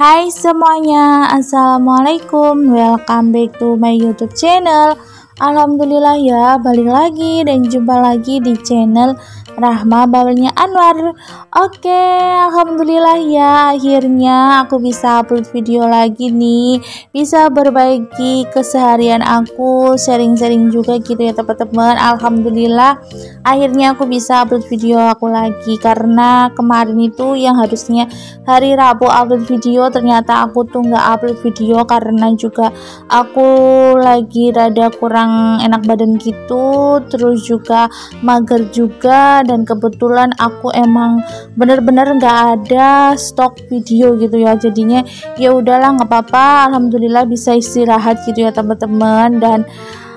Hai semuanya, assalamualaikum. Welcome back to my YouTube channel. Alhamdulillah ya, balik lagi dan jumpa lagi di channel Rahma Bawelnya Anwar. Oke, alhamdulillah ya, akhirnya aku bisa upload video lagi nih. Bisa berbagi keseharian aku, sharing-sharing juga gitu ya teman-teman. Alhamdulillah akhirnya aku bisa upload video aku lagi, karena kemarin itu yang harusnya hari Rabu upload video, ternyata aku tuh nggak upload video karena juga aku lagi rada kurang enak badan gitu, terus juga mager juga, dan kebetulan aku emang bener-bener nggak ada stok video gitu ya, jadinya ya udahlah nggak apa-apa, alhamdulillah bisa istirahat gitu ya teman-teman. Dan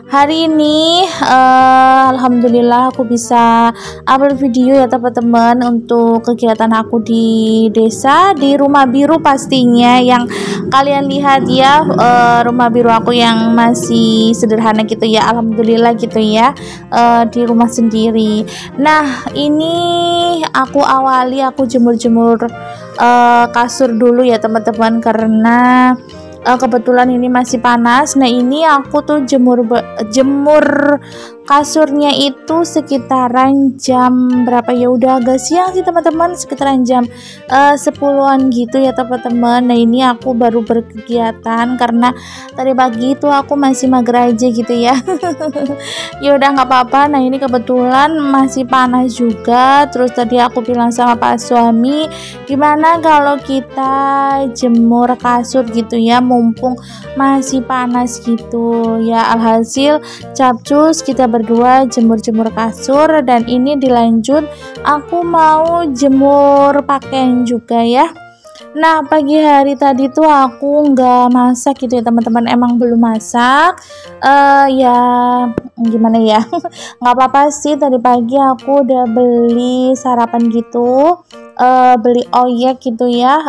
hari ini alhamdulillah aku bisa upload video ya teman-teman untuk kegiatan aku di desa, di rumah biru pastinya yang kalian lihat ya, rumah biru aku yang masih sederhana gitu ya, alhamdulillah gitu ya, di rumah sendiri. Nah ini aku awali aku jemur-jemur kasur dulu ya teman-teman, karena kebetulan ini masih panas. Nah ini aku tuh jemur kasurnya itu sekitaran jam berapa ya, udah agak siang sih teman-teman, sekitaran jam 10-an gitu ya teman-teman. Nah ini aku baru berkegiatan karena tadi pagi itu aku masih mager aja gitu ya. Ya udah nggak apa-apa. Nah ini kebetulan masih panas juga, terus tadi aku bilang sama Pak suami, gimana kalau kita jemur kasur gitu ya, mumpung masih panas gitu ya. Alhasil capcus kita berdua jemur-jemur kasur, dan ini dilanjut aku mau jemur pakaian juga ya. Nah pagi hari tadi tuh aku nggak masak gitu ya teman-teman, emang belum masak. Ya gimana ya, nggak apa-apa sih, tadi pagi aku udah beli sarapan gitu, beli oyek gitu ya,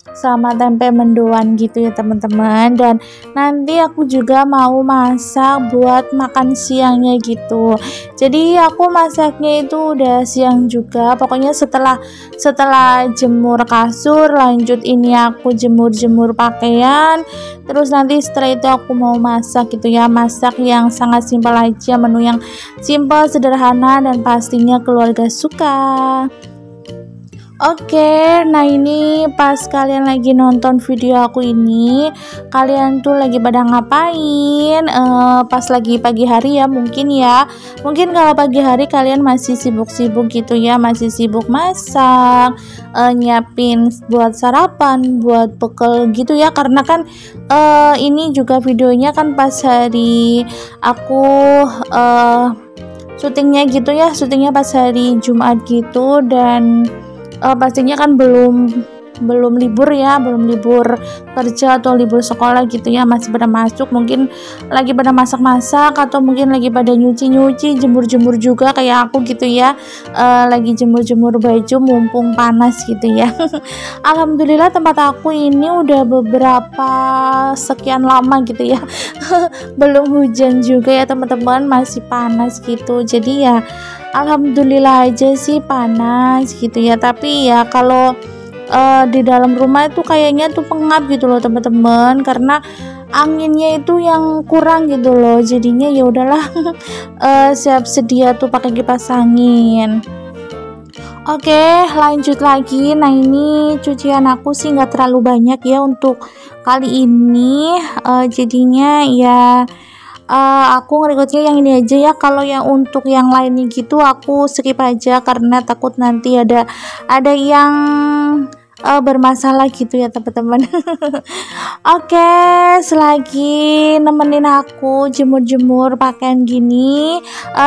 sama tempe mendoan gitu ya teman-teman. Dan nanti aku juga mau masak buat makan siangnya gitu, jadi aku masaknya itu udah siang juga. Pokoknya setelah jemur kasur, lanjut ini aku jemur pakaian, terus nanti setelah itu aku mau masak gitu ya, masak yang sangat simpel aja, menu yang simpel, sederhana, dan pastinya keluarga suka. Oke, nah ini pas kalian lagi nonton video aku ini, kalian tuh lagi pada ngapain? Pas lagi pagi hari ya, mungkin kalau pagi hari kalian masih sibuk-sibuk gitu ya, masih sibuk masak, nyiapin buat sarapan, buat bekal gitu ya, karena kan ini juga videonya kan pas hari aku syutingnya gitu ya, syutingnya pas hari Jumat gitu, dan pastinya kan belum libur ya, belum libur kerja atau libur sekolah gitu ya, masih pada masuk, mungkin lagi pada masak-masak, atau mungkin lagi pada nyuci-nyuci, jemur-jemur juga kayak aku gitu ya, lagi jemur-jemur baju mumpung panas gitu ya. Alhamdulillah tempat aku ini udah beberapa sekian lama gitu ya belum hujan juga ya teman-teman, masih panas gitu, jadi ya alhamdulillah aja sih panas gitu ya. Tapi ya kalau di dalam rumah itu kayaknya tuh pengap gitu loh teman-teman, karena anginnya itu yang kurang gitu loh, jadinya ya udahlah siap sedia tuh pakai kipas angin. Oke, lanjut lagi. Nah ini cucian aku sih nggak terlalu banyak ya untuk kali ini, jadinya ya aku ngerekodnya yang ini aja ya. Kalau yang untuk yang lainnya gitu aku skip aja, karena takut nanti ada yang bermasalah gitu ya teman-teman. Oke, selagi nemenin aku jemur-jemur pakaian gini,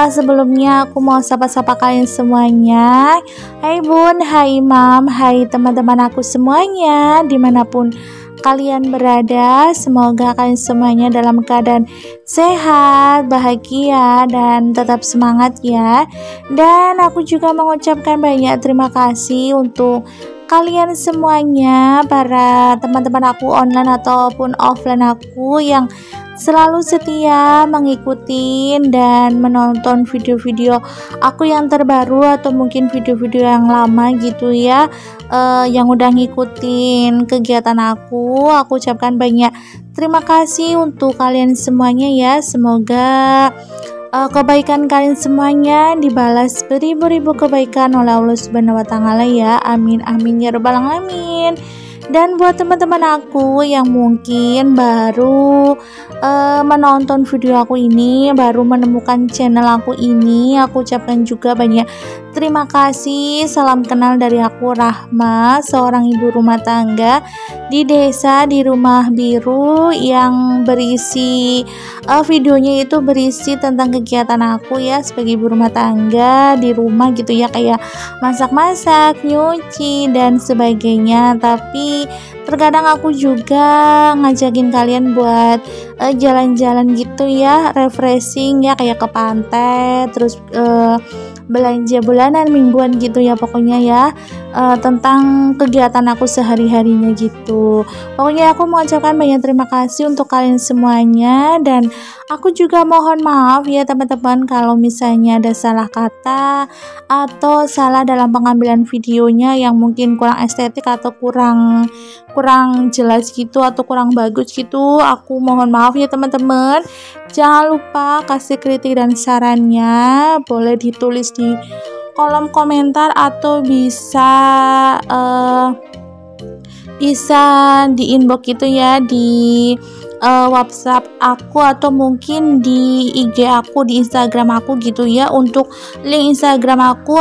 sebelumnya aku mau sapa-sapa kalian semuanya. Hai bun, hai mam, hai teman-teman aku semuanya dimanapun kalian berada, semoga kalian semuanya dalam keadaan sehat, bahagia, dan tetap semangat ya. Dan aku juga mengucapkan banyak terima kasih untuk kalian semuanya, para teman-teman aku online ataupun offline aku yang selalu setia mengikuti dan menonton video-video aku yang terbaru atau mungkin video-video yang lama gitu ya, yang udah ngikutin kegiatan aku ucapkan banyak terima kasih untuk kalian semuanya ya. Semoga kebaikan kalian semuanya dibalas beribu-ribu kebaikan oleh Allah Subhanahu wa taala ya. Amin amin ya rabbal alamin. Dan buat teman-teman aku yang mungkin baru menonton video aku ini, baru menemukan channel aku ini, aku ucapkan juga banyak terima kasih. Salam kenal dari aku, Rahma, seorang ibu rumah tangga di desa di Rumah Biru, yang berisi videonya itu berisi tentang kegiatan aku ya sebagai ibu rumah tangga di rumah gitu ya, kayak masak-masak, nyuci dan sebagainya. Tapi terkadang aku juga ngajakin kalian buat jalan-jalan gitu ya, refreshing ya, kayak ke pantai, terus belanja bulanan, mingguan gitu ya, pokoknya ya, tentang kegiatan aku sehari-harinya gitu. Pokoknya aku mengucapkan banyak terima kasih untuk kalian semuanya, dan aku juga mohon maaf ya teman-teman kalau misalnya ada salah kata atau salah dalam pengambilan videonya yang mungkin kurang estetik atau kurang jelas gitu atau kurang bagus gitu. Aku mohon maaf ya teman-teman. Jangan lupa kasih kritik dan sarannya, boleh ditulis di kolom komentar atau bisa di inbox gitu ya, di WhatsApp aku atau mungkin di IG aku, di Instagram aku gitu ya. Untuk link Instagram aku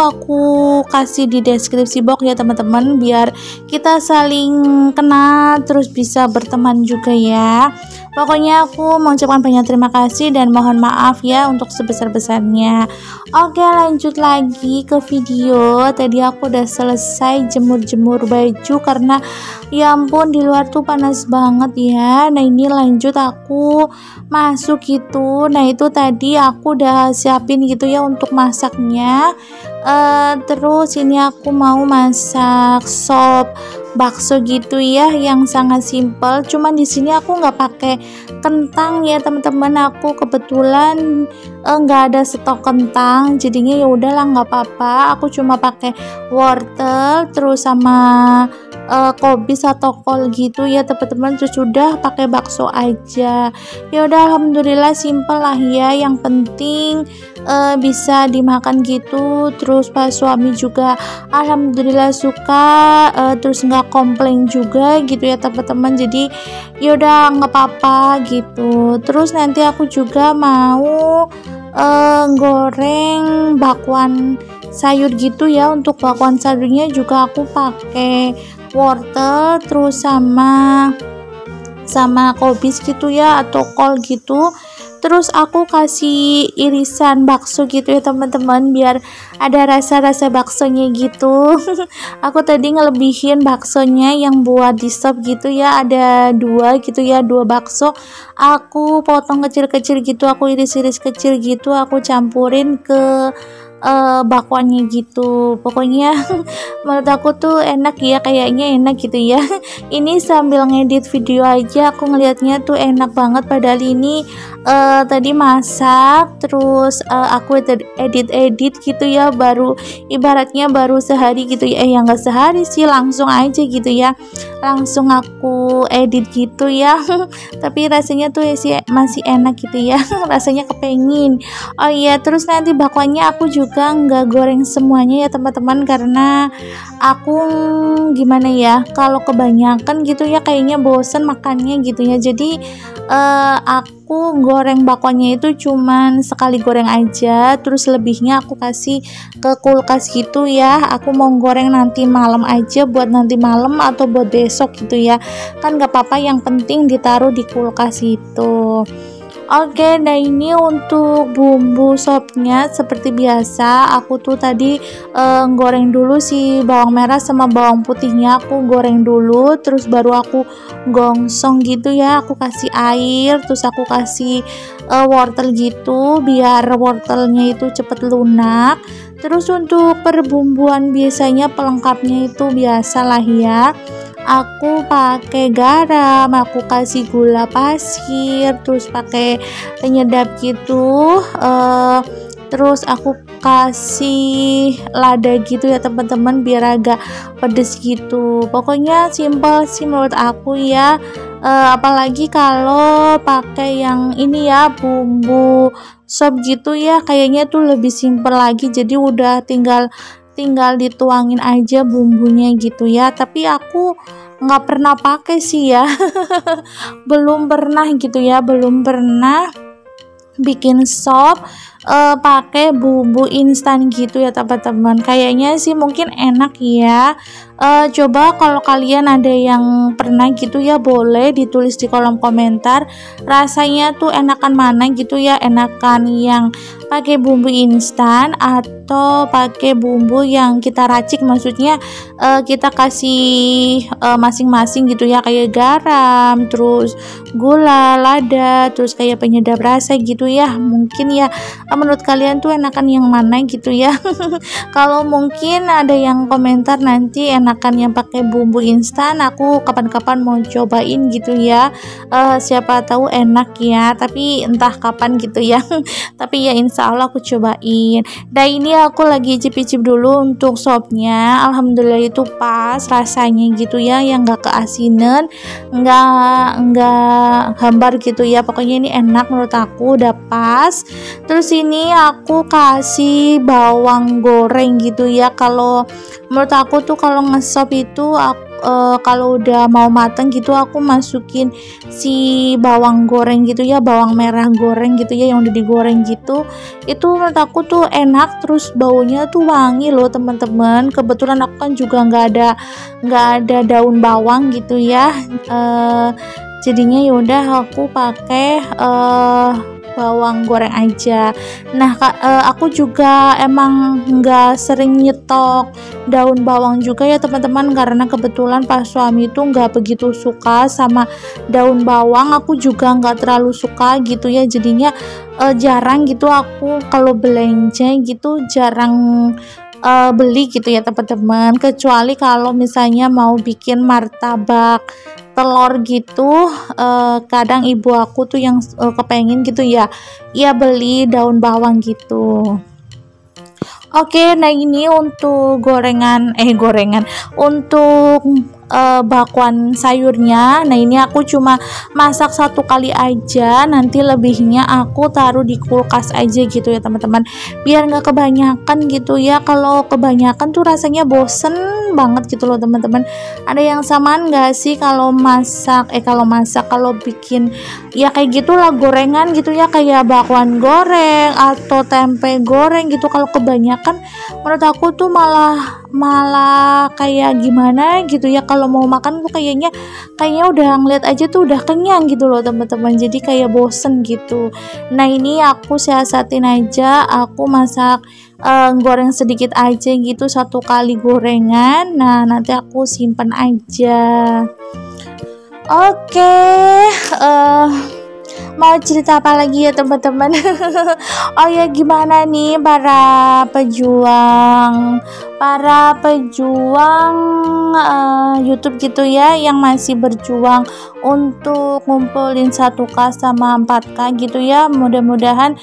kasih di deskripsi box ya teman-teman, biar kita saling kenal terus bisa berteman juga ya. Pokoknya aku mengucapkan banyak terima kasih dan mohon maaf ya untuk sebesar-besarnya. Oke, lanjut lagi ke video. Tadi aku udah selesai jemur-jemur baju karena ya ampun di luar tuh panas banget ya. Nah ini lanjut aku masuk gitu. Nah itu tadi aku udah siapin gitu ya untuk masaknya. Terus ini aku mau masak sop bakso gitu ya, yang sangat simple. Cuman di sini aku nggak pakai kentang ya teman-teman. Aku kebetulan nggak ada stok kentang, jadinya ya udahlah nggak apa-apa. Aku cuma pakai wortel terus sama kobis atau kol gitu ya teman-teman. Terus udah pakai bakso aja. Ya udah alhamdulillah simple lah ya. Yang penting bisa dimakan gitu. Terus pas suami juga alhamdulillah suka, terus nggak komplain juga gitu ya teman-teman. Jadi yaudah nggak apa-apa gitu. Terus nanti aku juga mau goreng bakwan sayur gitu ya. Untuk bakwan sayurnya juga aku pakai wortel terus sama kobis gitu ya atau kol gitu. Terus aku kasih irisan bakso gitu ya teman-teman, biar ada rasa-rasa baksonya gitu. Aku tadi ngelebihin baksonya yang buat di sop gitu ya, ada 2 gitu ya, 2 bakso. Aku potong kecil-kecil gitu, aku iris-iris kecil gitu, aku campurin ke bakwannya gitu. Pokoknya menurut aku tuh enak ya, kayaknya enak gitu ya. Ini sambil ngedit video aja aku ngelihatnya tuh enak banget. Padahal ini tadi masak terus aku edit gitu ya, baru ibaratnya baru sehari gitu ya, yang enggak sehari sih, langsung aja gitu ya, langsung aku edit gitu ya. Tapi rasanya tuh masih enak gitu ya. Rasanya kepengin. Oh iya, terus nanti bakwannya aku juga nggak goreng semuanya ya teman-teman, karena aku gimana ya, kalau kebanyakan gitu ya kayaknya bosen makannya gitu ya. Jadi aku goreng bakwannya itu cuman sekali goreng aja, terus lebihnya aku kasih ke kulkas gitu ya. Aku mau goreng nanti malam aja, buat nanti malam atau buat besok gitu ya, kan nggak apa-apa, yang penting ditaruh di kulkas itu. Oke, nah ini untuk bumbu sopnya seperti biasa. Aku tuh tadi goreng dulu si bawang merah sama bawang putihnya, aku goreng dulu, terus baru aku gongsong gitu ya. Aku kasih air, terus aku kasih wortel gitu biar wortelnya itu cepet lunak. Terus untuk perbumbuan biasanya pelengkapnya itu biasalah ya, aku pakai garam, aku kasih gula pasir, terus pakai penyedap gitu, terus aku kasih lada gitu ya teman-teman, biar agak pedes gitu. Pokoknya simple sih menurut aku ya. Apalagi kalau pakai yang ini ya, bumbu sop gitu ya, kayaknya tuh lebih simple lagi. Jadi udah tinggal dituangin aja bumbunya gitu ya. Tapi aku nggak pernah pakai sih ya. Belum pernah gitu ya, belum pernah bikin sop pakai bumbu instan gitu ya teman-teman. Kayaknya sih mungkin enak ya. Coba kalau kalian ada yang pernah gitu ya, boleh ditulis di kolom komentar rasanya tuh enakan mana gitu ya, enakan yang pakai bumbu instan atau pakai bumbu yang kita racik, maksudnya kita kasih masing-masing gitu ya, kayak garam, terus gula, lada, terus kayak penyedap rasa gitu ya. Mungkin ya menurut kalian tuh enakan yang mana gitu ya. Kalau mungkin ada yang komentar nanti enakan yang pakai bumbu instan, aku kapan-kapan mau cobain gitu ya. Siapa tahu enak ya, tapi entah kapan gitu ya. Tapi ya insya Allah aku cobain. Dan ini aku lagi icip-icip dulu untuk sopnya. Alhamdulillah itu pas rasanya gitu ya, yang gak keasinan, nggak hambar gitu ya. Pokoknya ini enak menurut aku, udah pas. Terus ini aku kasih bawang goreng gitu ya. Kalau menurut aku tuh kalau ngesop itu kalau udah mau mateng gitu aku masukin si bawang goreng gitu ya, bawang merah goreng gitu ya, yang udah digoreng gitu. Itu menurut aku tuh enak, terus baunya tuh wangi loh teman-teman. Kebetulan aku kan juga nggak ada daun bawang gitu ya. Jadinya yaudah aku pakai bawang goreng aja. Nah aku juga emang nggak sering nyetok daun bawang juga ya teman-teman, karena kebetulan pas suami itu nggak begitu suka sama daun bawang. Aku juga nggak terlalu suka gitu ya, jadinya jarang gitu aku kalau belanja gitu, jarang beli gitu ya teman-teman, kecuali kalau misalnya mau bikin martabak telur gitu. Kadang ibu aku tuh yang kepengen gitu ya beli daun bawang gitu. Oke, nah ini untuk gorengan untuk bakwan sayurnya. Nah ini aku cuma masak 1 kali aja, nanti lebihnya aku taruh di kulkas aja gitu ya teman-teman, biar nggak kebanyakan gitu ya. Kalau kebanyakan tuh rasanya bosen banget gitu loh teman-teman. Ada yang samaan nggak sih kalau kalau bikin ya kayak gitulah gorengan gitu ya, kayak bakwan goreng atau tempe goreng gitu. Kalau kebanyakan menurut aku tuh malah kayak gimana gitu ya, kalau mau makan tuh kayaknya udah ngeliat aja tuh udah kenyang gitu loh teman-teman, jadi kayak bosen gitu. Nah ini aku siasatin aja, aku masak goreng sedikit aja gitu 1 kali gorengan. Nah nanti aku simpen aja. Oke, mau cerita apa lagi ya teman-teman? Oh ya, gimana nih para pejuang YouTube gitu ya, yang masih berjuang untuk ngumpulin 1K sama 4K gitu ya. Mudah-mudahan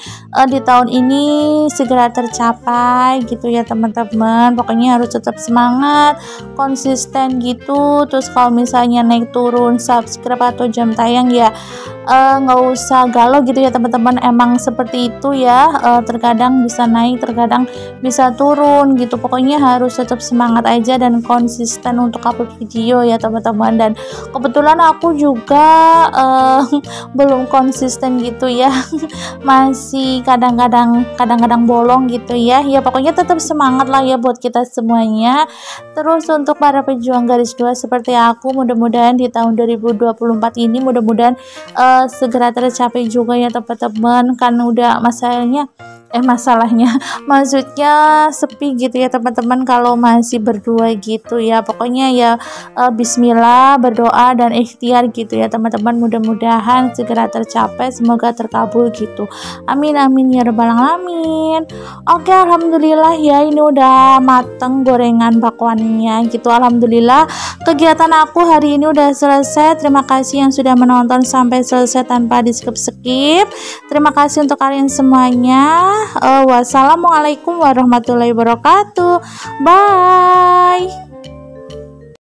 di tahun ini segera tercapai gitu ya teman-teman. Pokoknya harus tetap semangat, konsisten gitu. Terus kalau misalnya naik turun subscribe atau jam tayang ya nggak usah galau gitu ya teman-teman, emang seperti itu ya. Terkadang bisa naik, terkadang bisa turun gitu. Pokoknya harus tetap semangat aja dan konsisten untuk upload video ya teman-teman. Dan kebetulan aku juga belum konsisten gitu ya. Masih kadang-kadang bolong gitu ya. Ya pokoknya tetap semangat lah ya buat kita semuanya. Terus untuk para pejuang garis 2 seperti aku, mudah-mudahan di tahun 2024 ini mudah-mudahan segera tercapai juga ya teman-teman. Kan udah masalahnya maksudnya sepi gitu ya teman-teman kalau masih berdua gitu ya. Pokoknya ya bismillah, berdoa dan ikhtiar gitu ya teman-teman, mudah-mudahan segera tercapai, semoga terkabul gitu. Amin amin ya rabbal alamin. Oke, alhamdulillah ya, ini udah mateng gorengan bakwannya gitu. Alhamdulillah kegiatan aku hari ini udah selesai. Terima kasih yang sudah menonton sampai selesai tanpa di skip-skip. Terima kasih untuk kalian semuanya. Wassalamualaikum warahmatullahi wabarakatuh. Bye.